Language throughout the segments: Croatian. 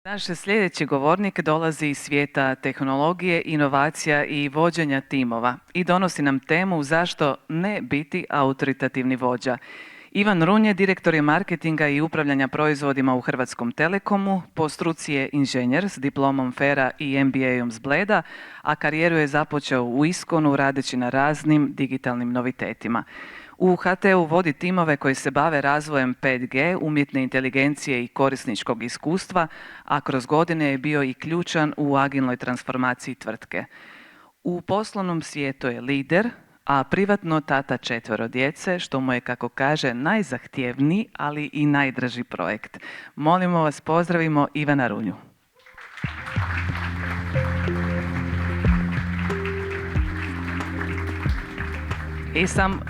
Naš sljedeći govornik dolazi iz svijeta tehnologije, inovacija i vođenja timova i donosi nam temu zašto ne biti autoritativni vođa. Ivan Runje, direktor je marketinga i upravljanja proizvodima u Hrvatskom Telekomu, po struci je inženjer s diplomom FER-a i MBA-om s Bleda, a karijeru je započeo u Iskonu radeći na raznim digitalnim novitetima. U HT-u vodi timove koji se bave razvojem 5G, umjetne inteligencije i korisničkog iskustva, a kroz godine je bio i ključan u agilnoj transformaciji tvrtke. U poslovnom svijetu je lider, a privatno tata 4 djece, što mu je, kako kaže, najzahtjevniji, ali i najdraži projekt. Molimo vas, pozdravimo Ivana Runju. I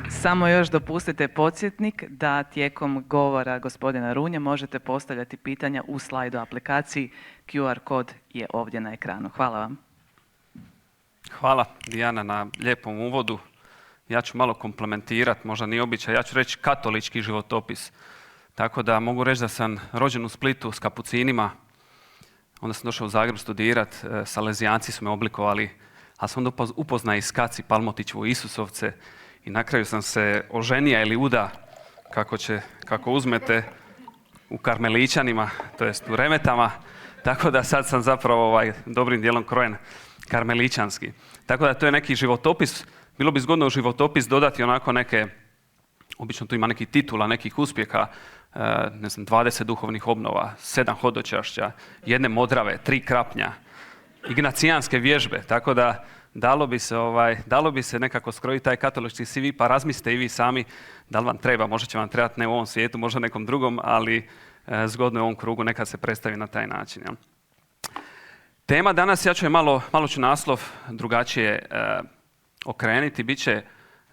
samo još dopustite podsjetnik da tijekom govora gospodina Runje možete postavljati pitanja u slajdu aplikaciji. QR kod je ovdje na ekranu. Hvala vam. Hvala Dijana na lijepom uvodu. Ja ću malo komplementirati, možda nije običaj, ja ću reći katolički životopis. Tako da mogu reći da sam rođen u Splitu s kapucinima, onda sam došao u Zagreb studirati, Salezijanci su me oblikovali, ali sam onda upoznao i Skaci, Palmotićevu, Isusovce i na kraju sam se oženija ili uda, kako uzmete, u Karmelićanima, to jest u Remetama, tako da sad sam zapravo dobrim dijelom krojen karmelićanski. Tako da to je neki životopis. Bilo bi zgodno u životopis dodati onako neke, obično tu ima nekih titula, nekih uspjeha, 20 duhovnih obnova, 7 hodočašća, 1 Modrave, 3 Krapnja, ignacijanske vježbe, tako da dalo bi se nekako skrojiti taj katolički CV, pa razmislite i vi sami da li vam treba, možda će vam trebati ne u ovom svijetu, možda nekom drugom, ali zgodno je u ovom krugu nekad se predstavi na taj način. Ja. Tema danas, ja ću je malo ću naslov drugačije okrenuti, bit će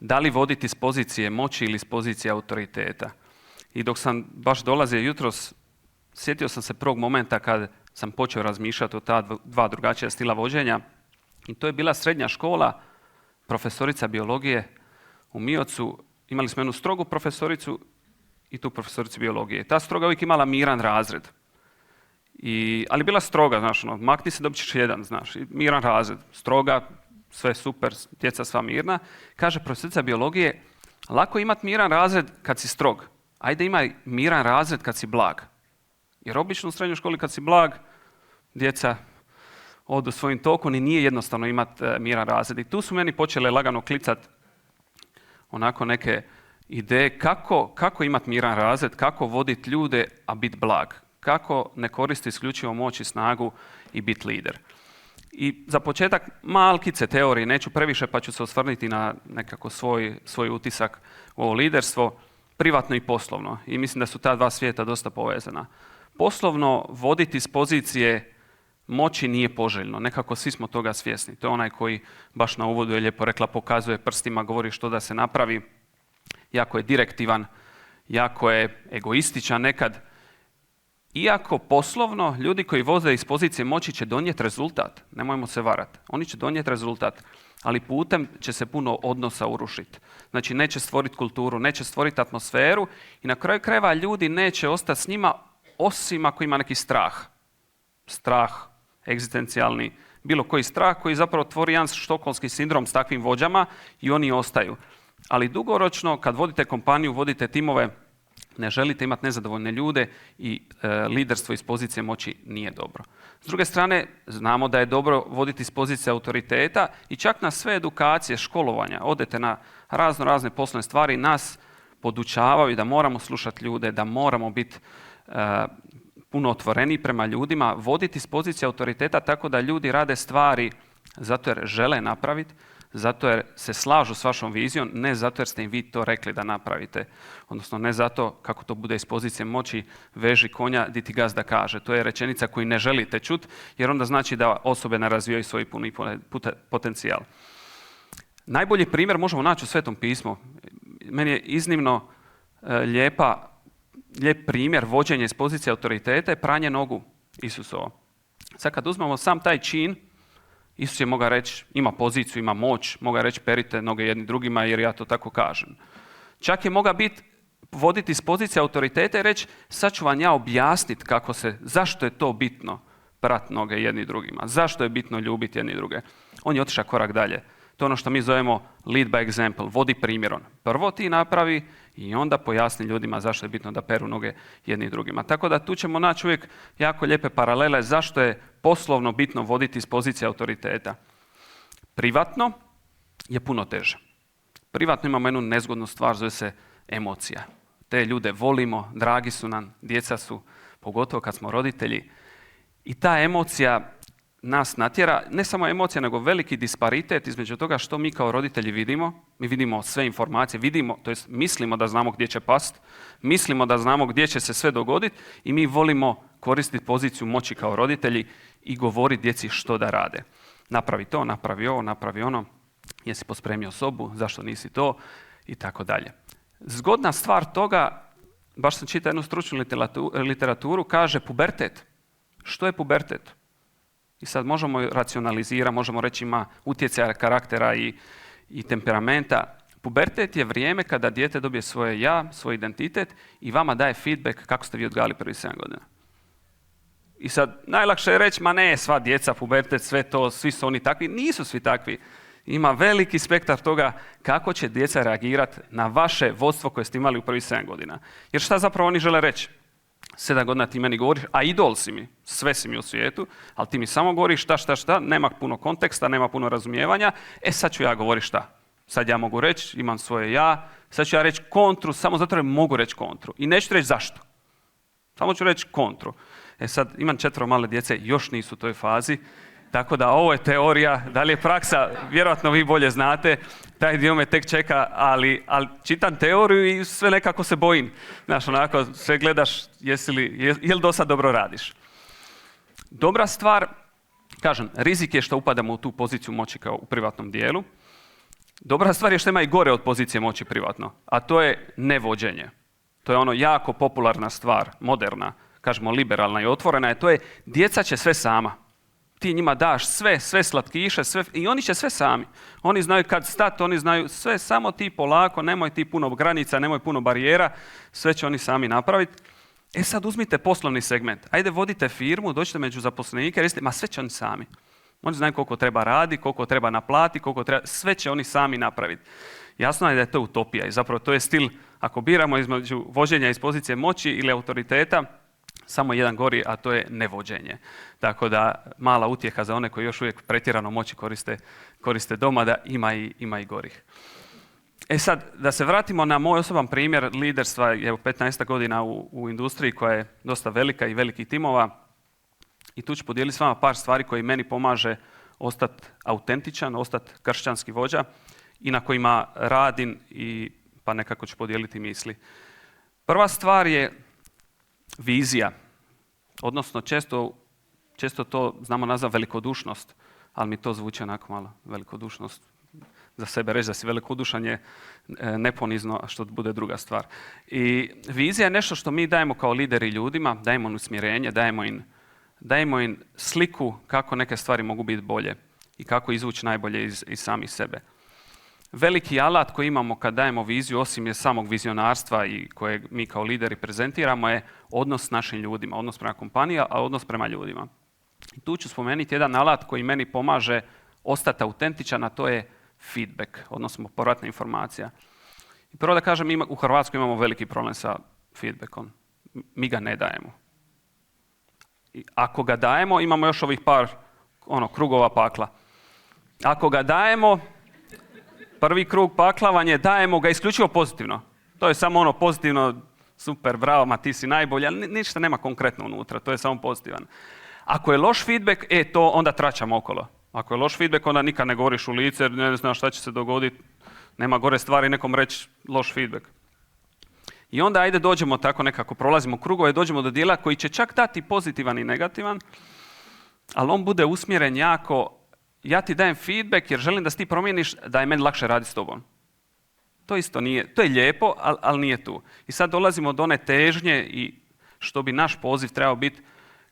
da li voditi s pozicije moći ili s pozicije autoriteta. I dok sam baš dolazio jutros, sjetio sam se prvog momenta kad sam počeo razmišljati o ta dva drugačija stila vođenja. I to je bila srednja škola, profesorica biologije u Miocu. Imali smo jednu strogu profesoricu i tu profesoricu biologije. Ta stroga uvijek imala miran razred. Ali bila stroga, znaš, makni se, dobit ćeš 1, znaš, miran razred, stroga, sve super, djeca sva mirna. Kaže profesorica biologije, lako imati miran razred kad si strog. Ajde imaj miran razred kad si blag. Jer obično u srednjoj školi kad si blag, djeca odu svojim tokom i nije jednostavno imati miran razred. I tu su meni počele lagano klicati onako neke ideje kako imati miran razred, kako voditi ljude, a biti blag. Kako ne koristiti isključivo moć i snagu i biti lider. I za početak malkice teorije, neću previše pa ću se osvrnuti na nekako svoj utisak u ovo liderstvo, privatno i poslovno. I mislim da su ta dva svijeta dosta povezana. Poslovno voditi s pozicije moći nije poželjno, nekako svi smo toga svjesni. To je onaj koji baš na uvodu je lijepo rekla, pokazuje prstima, govori što da se napravi. Jako je direktivan, jako je egoističan nekad. Iako poslovno, ljudi koji voze iz pozicije moći će donijeti rezultat. Nemojmo se varati. Oni će donijeti rezultat, ali putem će se puno odnosa urušiti. Znači neće stvoriti kulturu, neće stvoriti atmosferu i na kraju krajeva ljudi neće ostati s njima osim ako ima neki strah. Strah, egzistencijalni, bilo koji strah koji zapravo tvori jedan štokholmski sindrom s takvim vođama i oni ostaju. Ali dugoročno, kad vodite kompaniju, vodite timove, ne želite imati nezadovoljne ljude i liderstvo iz pozicije moći nije dobro. S druge strane, znamo da je dobro voditi iz pozicije autoriteta i čak na sve edukacije, školovanja, odete na razne poslovne stvari, nas podučavaju da moramo slušati ljude, da moramo biti puno otvoreniji prema ljudima, voditi iz pozicije autoriteta tako da ljudi rade stvari zato jer žele napraviti, zato jer se slažu s vašom vizijom, ne zato jer ste im vi to rekli da napravite. Odnosno ne zato kako to bude iz pozicije moći, veži konja di ti gazda kaže. To je rečenica koju ne želite čuti jer onda znači da osobe ne razvijaju svoj puni potencijal. Najbolji primjer možemo naći u Svetom pismu. Meni je iznimno lijep primjer vođenja iz pozicije autoriteta je pranje nogu Isusovo. Sad kad uzmemo sam taj čin, Isus je mogao reći, ima poziciju, ima moć, mogao reći perite noge jedni drugima jer ja to tako kažem. Čak je mogao voditi iz pozicije autoriteta i reći sad ću vam ja objasniti zašto je to bitno. prat noge jedni drugima? Zašto je bitno ljubiti jedni druge? On je otišao korak dalje. To je ono što mi zovemo lead by example, vodi primjerom. Prvo ti napravi i onda pojasni ljudima zašto je bitno da peru noge jedni drugima. Tako da tu ćemo naći uvijek jako lijepe paralele zašto je poslovno bitno voditi iz pozicije autoriteta. Privatno je puno teže. Privatno imamo jednu nezgodnu stvar, zove se emocija. Te ljude volimo, dragi su nam, djeca su, pogotovo kad smo roditelji. I ta emocija nas natjera, ne samo emocija, nego veliki disparitet između toga što mi kao roditelji vidimo. Mi vidimo sve informacije, to jest mislimo da znamo gdje će past, mislimo da znamo gdje će se sve dogoditi i mi volimo koristiti poziciju moći kao roditelji i govoriti djeci što da rade. Napravi to, napravi ovo, napravi ono, jesi pospremio sobu, zašto nisi to i tako dalje. Zgodna stvar toga, baš sam čitao jednu stručnu literaturu, kaže pubertet. Što je pubertet? I sad možemo racionalizirati, možemo reći ima utjecaja karaktera i temperamenta. Pubertet je vrijeme kada dijete dobije svoje ja, svoj identitet i vama daje feedback kako ste vi odgajali prvih 7 godina. I sad najlakše je reći, ma ne, sva djeca, pubertet, sve to, svi su oni takvi. Nisu svi takvi. Ima veliki spektar toga kako će djeca reagirati na vaše vodstvo koje ste imali u prvih 7 godina. Jer šta zapravo oni žele reći? 7 godina ti meni govoriš, a idol si mi, sve si mi u svijetu, ali ti mi samo govoriš šta, nema puno konteksta, nema puno razumijevanja, sad ću ja govoriti šta. Sad ja mogu reći, imam svoje ja, sad ću ja reći kontru, samo zato jer mogu reći kontru. I neću reći zašto. Samo ću reći kontru. Sad imam 4 male djece, još nisu u toj fazi, tako da ovo je teorija, da li je praksa, vjerojatno vi bolje znate, taj dio me tek čeka, ali čitam teoriju i sve nekako se bojim. Znaš, onako, sve gledaš, je li do sad dobro radiš. Dobra stvar, kažem, rizik je što upadamo u tu poziciju moći kao u privatnom dijelu. Dobra stvar je što ima i gore od pozicije moći privatno, a to je nevođenje. To je ono jako popularna stvar, moderna, kažemo liberalna i otvorena, to je djeca će sve sama. Ti njima daš sve slatkiše, sve, i oni će sve sami. Oni znaju kad stati, oni znaju sve, samo ti polako, nemoj ti puno granica, nemoj puno barijera, sve će oni sami napraviti. Sad uzmite poslovni segment. Ajde vodite firmu, dođite među zaposlenike, recite, ma sve će oni sami. Oni znaju koliko treba raditi, koliko treba naplatiti, sve će oni sami napraviti. Jasno je da je to utopija i zapravo to je stil, ako biramo između vođenja iz pozicije moći ili autoriteta, samo jedan gori, a to je nevođenje. Tako da mala utjeha za one koji još uvijek pretjerano moći koriste doma, da ima i gorih. Sad, da se vratimo na moj osoban primjer liderstva, 15 godina u industriji koja je dosta velika i velikih timova. I tu ću podijeliti s vama par stvari koje meni pomaže ostati autentičan, ostati kršćanski vođa i na kojima radim pa nekako ću podijeliti misli. Prva stvar je vizija, odnosno često to znamo nazvati velikodušnost, ali mi to zvuči onako malo velikodušnost. Za sebe reći da si velikodušan je neponizno, što bude druga stvar. I vizija je nešto što mi dajemo kao lideri ljudima, dajemo im usmjerenje, dajemo im sliku kako neke stvari mogu biti bolje i kako izvući najbolje iz samih sebe. Veliki alat koji imamo kad dajemo viziju, osim je samog vizionarstva i kojeg mi kao lideri prezentiramo, je odnos s našim ljudima, odnos prema kompaniji, a odnos prema ljudima. I tu ću spomenuti jedan alat koji meni pomaže ostati autentičan, a to je feedback, odnosno povratna informacija. I prvo da kažem, u Hrvatskoj imamo veliki problem sa feedbackom. Mi ga ne dajemo. I ako ga dajemo, imamo još ovih par krugova pakla. Ako ga dajemo, prvi krug paklavanje, dajemo ga isključivo pozitivno. To je samo pozitivno, super, bravo, ma ti si najbolji, ali ništa nema konkretno unutra, to je samo pozitivan. Ako je loš feedback, to onda tračamo okolo. Ako je loš feedback, onda nikad ne govoriš u lice, jer ne znaš šta će se dogoditi, nema gore stvari nekom reći loš feedback. I onda ajde dođemo tako nekako, prolazimo krugove, dođemo do dijela koji će čak dati pozitivan i negativan, ali on bude usmjeren jako, ja ti dajem feedback jer želim da se ti promijeniš, da je meni lakše raditi s tobom. To isto nije, to je lijepo, ali nije tu. I sad dolazimo do one težnje i što bi naš poziv trebao biti,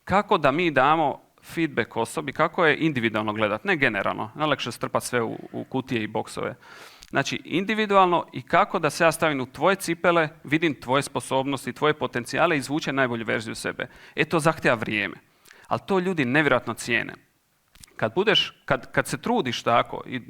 kako da mi damo feedback osobi, kako je individualno gledati, ne generalno, najlakše strpati sve u kutije i boksove. Znači, individualno i kako da se ja stavim u tvoje cipele, vidim tvoje sposobnosti, tvoje potencijale i izvučem najbolju verziju sebe. To zahtijeva vrijeme. Ali to ljudi nevjerojatno cijene. Kad se trudiš tako, i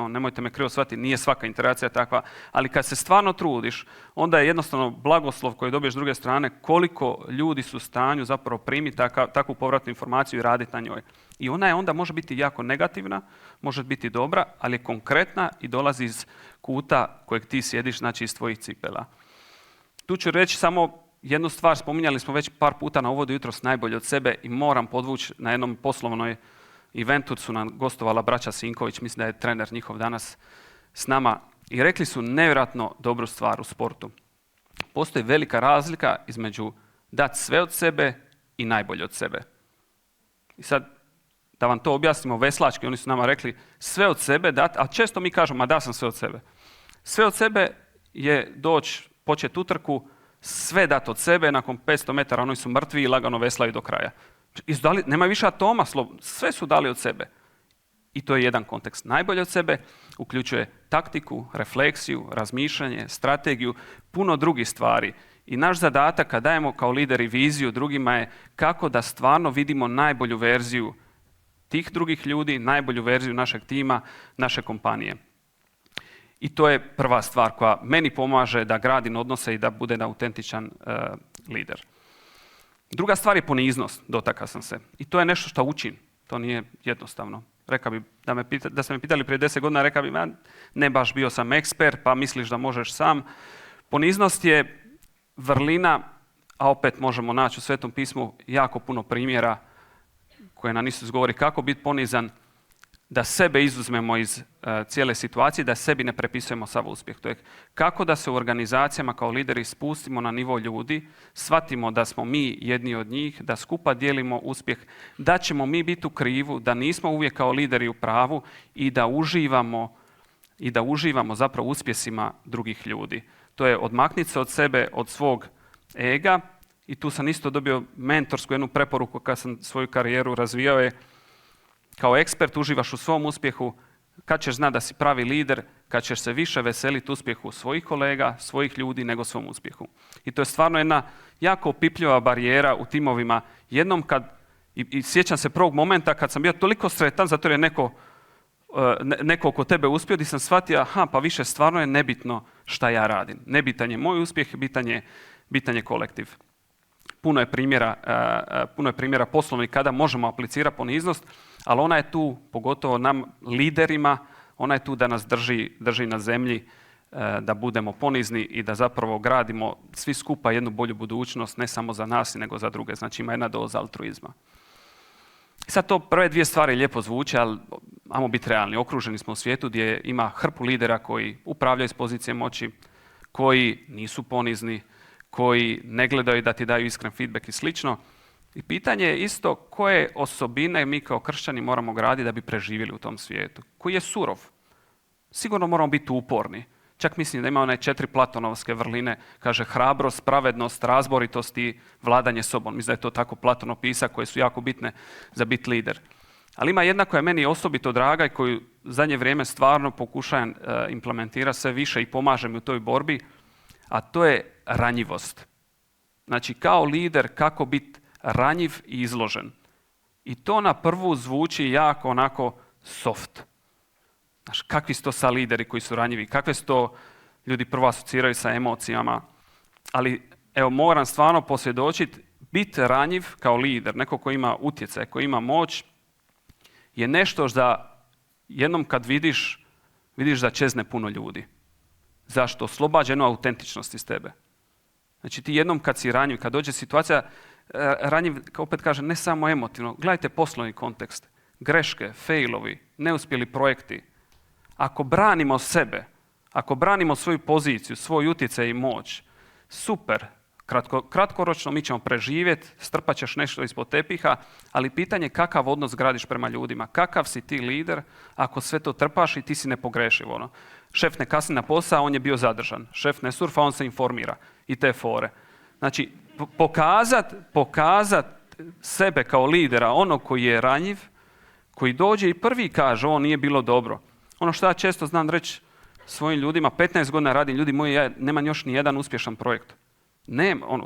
nemojte me krivo shvatiti, nije svaka interakcija takva, ali kad se stvarno trudiš, onda je jednostavno blagoslov koji dobiješ s druge strane koliko ljudi su u stanju zapravo primiti takvu povratnu informaciju i raditi na njoj. I ona je onda može biti jako negativna, može biti dobra, ali je konkretna i dolazi iz kuta kojeg ti sjediš, znači iz tvojih cipela. Tu ću reći samo jednu stvar, spominjali smo već par puta na uvodu jutros najbolje od sebe i moram podvući na jednom poslovnoj eventu su nam gostovala braća Sinković, mislim da je trener njihov danas s nama i rekli su nevjerojatno dobru stvar u sportu. Postoji velika razlika između dati sve od sebe i najbolje od sebe. I sad, da vam to objasnimo veslački, oni su nama rekli sve od sebe dati, a često mi kažemo, ma da sam sve od sebe. Sve od sebe je doći, početi utrku, sve dati od sebe, nakon 500 metara oni su mrtvi i lagano veslaju do kraja. Nema više atoma, sve su dali od sebe. I to je jedan kontekst. Najbolje od sebe uključuje taktiku, refleksiju, razmišljanje, strategiju, puno drugih stvari. I naš zadatak kad dajemo kao lideri viziju drugima je kako da stvarno vidimo najbolju verziju tih drugih ljudi, najbolju verziju našeg tima, naše kompanije. I to je prva stvar koja meni pomaže da gradim odnose i da bude autentičan lider. Druga stvar je poniznost, dotakao sam se. I to je nešto što učim. To nije jednostavno. Rekao bi, da ste me pitali prije 10 godina, rekao bi, ne baš bio sam ekspert, pa misliš da možeš sam. Poniznost je vrlina, a opet možemo naći u Svetom pismu jako puno primjera koje nam Isus govori kako biti ponizan, da sebe izuzmemo iz cijele situacije, da sebi ne prepisujemo sav uspjeh. To je kako da se u organizacijama kao lideri spustimo na nivo ljudi, shvatimo da smo mi jedni od njih, da skupa dijelimo uspjeh, da ćemo mi biti u krivu, da nismo uvijek kao lideri u pravu i da uživamo zapravo uspjesima drugih ljudi. To je odmakniti se od sebe, od svog ega i tu sam isto dobio mentorsku jednu preporuku kad sam svoju karijeru razvijao je kao ekspert uživaš u svom uspjehu, kad ćeš znati da si pravi lider, kad ćeš se više veseliti uspjehu svojih kolega, svojih ljudi nego svom uspjehu. I to je stvarno jedna jako opipljiva barijera u timovima. Jednom i sjećam se prvog momenta kad sam bio toliko sretan zato jer je neko oko tebe uspio i sam shvatio, pa više stvarno je nebitno šta ja radim. Nebitan je moj uspjeh, bitan je kolektiv. Puno je primjera poslovnih kada možemo aplicirati poniznost, ali ona je tu, pogotovo nam liderima, ona je tu da nas drži na zemlji, da budemo ponizni i da zapravo gradimo svi skupa jednu bolju budućnost, ne samo za nas, nego za druge. Znači ima jedna doza altruizma. I sad to prve dvije stvari lijepo zvuče, ali ajmo biti realni. Okruženi smo u svijetu gdje ima hrpu lidera koji upravljaju s pozicije moći, koji nisu ponizni, koji ne gledaju da ti daju iskren feedback i slično. I pitanje je isto koje osobine mi kao kršćani moramo graditi da bi preživjeli u tom svijetu. Koji je surov. Sigurno moramo biti uporni. Čak mislim da ima one 4 platonovske vrline. Kaže hrabrost, pravednost, razboritost i vladanje sobom. Mislim da je to tako Platon opisao koje su jako bitne za biti lider. Ali ima jedna koja je meni osobito draga i koju zadnje vrijeme stvarno pokušavam implementirati sve više i pomaže mi u toj borbi, a to je ranjivost. Znači kao lider kako biti ranjiv i izložen. I to na prvu zvuči jako onako soft. Znaš, kakvi su to sa lideri koji su ranjivi, kakve su to ljudi prvo asociraju sa emocijama. Ali evo moram stvarno posvjedočiti, biti ranjiv kao lider, neko ko ima utjecaj, ko ima moć, je nešto da jednom kad vidiš da čezne puno ljudi. Zašto? Oslobađa jednu autentičnost iz tebe. Znači ti jednom kad si ranjiv, kad dođe situacija, ranjiv, opet kažem, ne samo emotivno, gledajte poslovni kontekst, greške, failovi, neuspjeli projekti. Ako branimo sebe, ako branimo svoju poziciju, svoj utjecaj i moć, super, kratkoročno mi ćemo preživjeti, strpat ćeš nešto ispod tepiha, ali pitanje je kakav odnos gradiš prema ljudima, kakav si ti lider ako sve to trpaš i ti si nepogrešiv. Šef ne kasni na posao, on je bio zadržan. Šef ne surfa, on se informira i te fore. Znači, pokazat sebe kao lidera, onog koji je ranjiv, koji dođe i prvi kaže ovo nije bilo dobro. Ono što ja često znam reći svojim ljudima, 15 godina radim, ljudi moji, ja nemam još ni jedan uspješan projekt.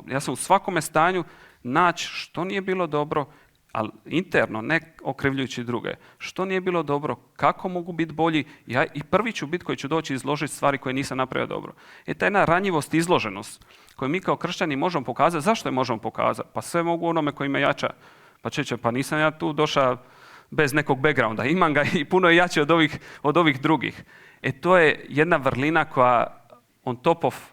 Ja sam u svakome stanju naći što nije bilo dobro, ali interno, ne okrivljujući druge. Što nije bilo dobro, kako mogu biti bolji, ja i prvi ću biti koji ću doći izložiti stvari koje nisam napravio dobro. Ta jedna ranjivost, izloženost koju mi kao kršćani možemo pokazati, zašto je možemo pokazati? Pa sve mogu onome koji me jača. Pa pa nisam ja tu došao bez nekog backgrounda, imam ga i puno je jači od ovih drugih. To je jedna vrlina koja on top of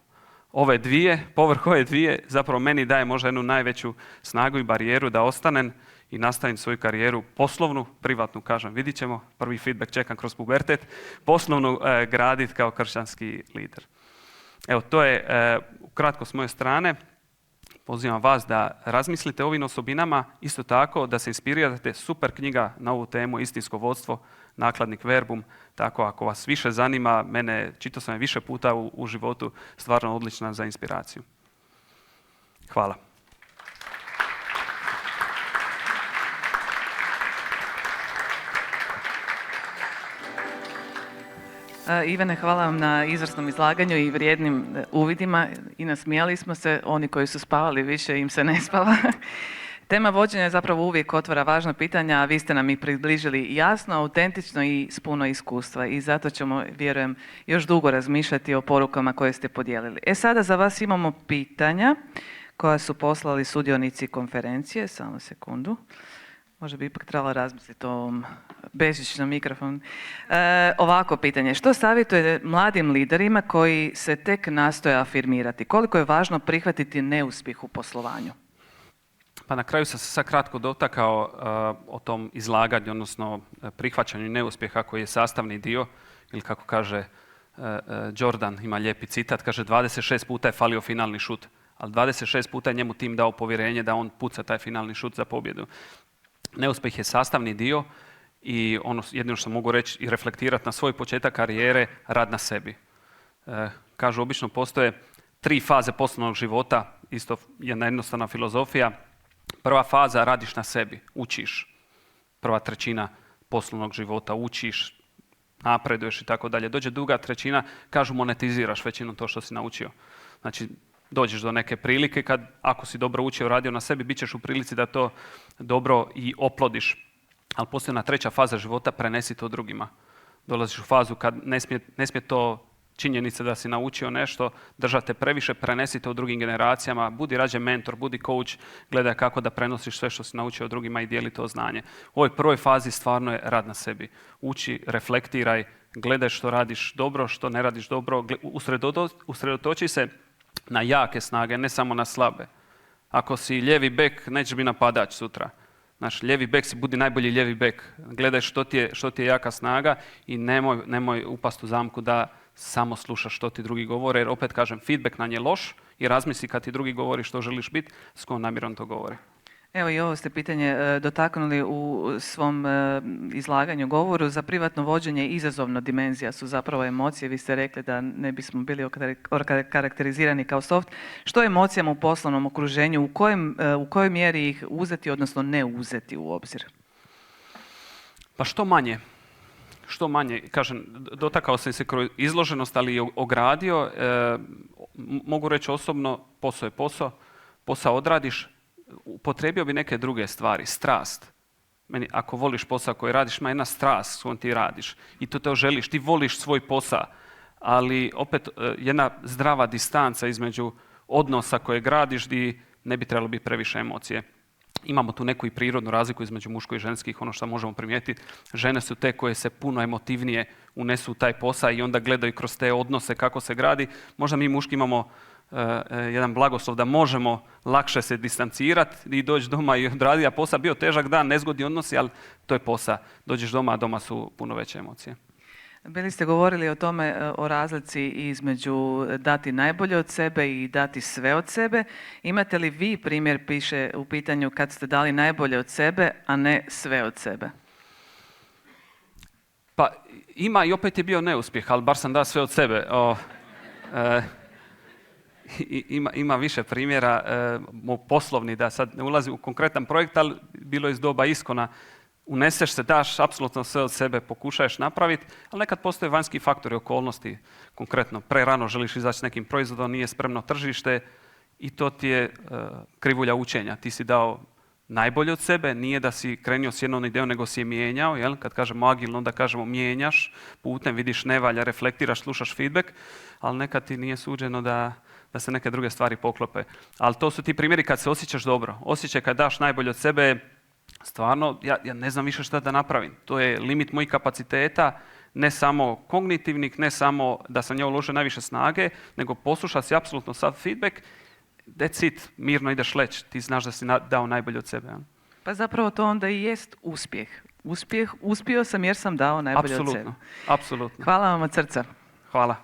ove dvije, povrh ove dvije, zapravo meni daje možda jednu najveću snagu i barijeru da ostanem i nastavim svoju karijeru poslovnu, privatnu, kažem, vidit ćemo, prvi feedback čekam kroz pubertet, poslovnu graditi kao kršćanski lider. Evo, to je ukratko s moje strane. Pozivam vas da razmislite o ovim osobinama, isto tako da se inspirirate, super knjiga na ovu temu, Istinsko vodstvo, nakladnik Verbum, tako ako vas više zanima, čitao sam je više puta u životu, stvarno odlična za inspiraciju. Hvala. Ivane, hvala vam na izvrsnom izlaganju i vrijednim uvidima i nasmijali smo se. Oni koji su spavali više im se ne spava. Tema vođenja zapravo uvijek otvara važna pitanja, a vi ste nam ih približili jasno, autentično i s puno iskustva. I zato ćemo, vjerujem, još dugo razmišljati o porukama koje ste podijelili. Sada za vas imamo pitanja koja su poslali sudionici konferencije. Samo sekundu. Možda bi ipak trebalo razmisliti o ovom bežičnom mikrofonu. Ovako pitanje. Što savjetujete mladim liderima koji se tek nastoje afirmirati? Koliko je važno prihvatiti neuspjeh u poslovanju? Pa na kraju sam se sad kratko dotakao o tom izlaganju, odnosno prihvaćanju neuspjeha koji je sastavni dio, ili kako kaže Jordan, ima lijepi citat, kaže 26 puta je falio finalni šut, ali 26 puta je njemu tim dao povjerenje da on puca taj finalni šut za pobjedu. Neuspjeh je sastavni dio i ono jedino što mogu reći i reflektirati na svoj početak karijere, rad na sebi. Kažu, obično postoje 3 faze poslovnog života, isto jedna jednostavna filozofija. Prva faza, radiš na sebi, učiš. Prva trećina poslovnog života, učiš, napreduješ i tako dalje. Dođe druga trećina, kažu monetiziraš većinu to što si naučio. Znači, dođeš do neke prilike kad, ako si dobro učio, radio na sebi, bit ćeš u prilici da to dobro i oplodiš. Ali postoji jedna treća faza života, prenesi to drugima. Dolaziš u fazu kad ne smije to činjenica da si naučio nešto, držate previše, prenesi to u drugim generacijama, budi rađe mentor, budi coach, gledaj kako da prenosiš sve što si naučio drugima i dijeli to znanje. U ovoj prvoj fazi stvarno je rad na sebi. Uči, reflektiraj, gledaj što radiš dobro, što ne radiš dobro, usredotoči se na jake snage, ne samo na slabe. Ako si lijevi bek, nećeš biti napadač sutra. Naš lijevi bek si budi najbolji lijevi bek. Gledaj što ti je jaka snaga i nemoj upast u zamku da samo slušaš što ti drugi govore, jer opet kažem, feedback na nje loš i razmisli kad ti drugi govori što želiš biti, s kojom namjerom to govori. Evo i ovo ste pitanje dotaknuli u svom izlaganju, govoru. Za privatno vođenje izazovna dimenzija su zapravo emocije. Vi ste rekli da ne bismo bili karakterizirani kao soft. Što je emocijama u poslovnom okruženju? U kojoj mjeri ih uzeti, odnosno ne uzeti u obzir? Pa što manje. Kažem, dotakao sam se kroz izloženost, ali i ogradio. Mogu reći osobno, posao je posao. Posao odradiš, upotrijebio bi neke druge stvari. Strast. Meni, ako voliš posao koji radiš, ima jedna strast s kojom ti radiš. I to želiš, ti voliš svoj posao. Ali opet jedna zdrava distanca između odnosa koje gradiš gdje ne bi trebalo biti previše emocije. Imamo tu neku i prirodnu razliku između muško i ženskih, ono što možemo primijetiti. Žene su te koje se puno emotivnije unesu u taj posao i onda gledaju kroz te odnose kako se gradi. Možda mi muški imamo jedan blagoslov da možemo lakše se distancirati i doći doma i odraditi, a posao bio težak dan, nezgodni odnosi, ali to je posao. Dođeš doma, a doma su puno veće emocije. Bili ste govorili o tome, o razlici između dati najbolje od sebe i dati sve od sebe. Imate li vi primjer, piše u pitanju, kad ste dali najbolje od sebe, a ne sve od sebe? Pa ima i opet je bio neuspjeh, ali bar sam dao sve od sebe. Ima više primjera, poslovni, da sad ne ulazim u konkretan projekt, ali bilo je iz doba Iskona. Uneseš se, daš apsolutno sve od sebe, pokušaješ napraviti, ali nekad postoje vanjski faktori, okolnosti. Konkretno, prerano želiš izaći s nekim proizvodom, nije spremno tržište i to ti je krivulja učenja. Ti si dao najbolje od sebe, nije da si krenio s jednom idejom, nego si je mijenjao, jel? Kad kažemo agilno, onda kažemo mijenjaš putem, vidiš ne valja, reflektiraš, slušaš feedback, ali nekad ti nije suđeno da se neke druge stvari poklope. Ali to su ti primjeri kad se osjećaš dobro. Osjećaj kad daš najbolje od sebe, stvarno, ja ne znam više šta da napravim. To je limit mojih kapaciteta, ne samo kognitivnih, ne samo da sam njoj uložio najviše snage, nego posluša si apsolutno sav feedback, that's it, mirno ideš leći, ti znaš da si dao najbolje od sebe. Pa zapravo to onda i jest uspjeh. Uspio sam jer sam dao najbolje od sebe. Apsolutno. Hvala vam od srca. Hvala.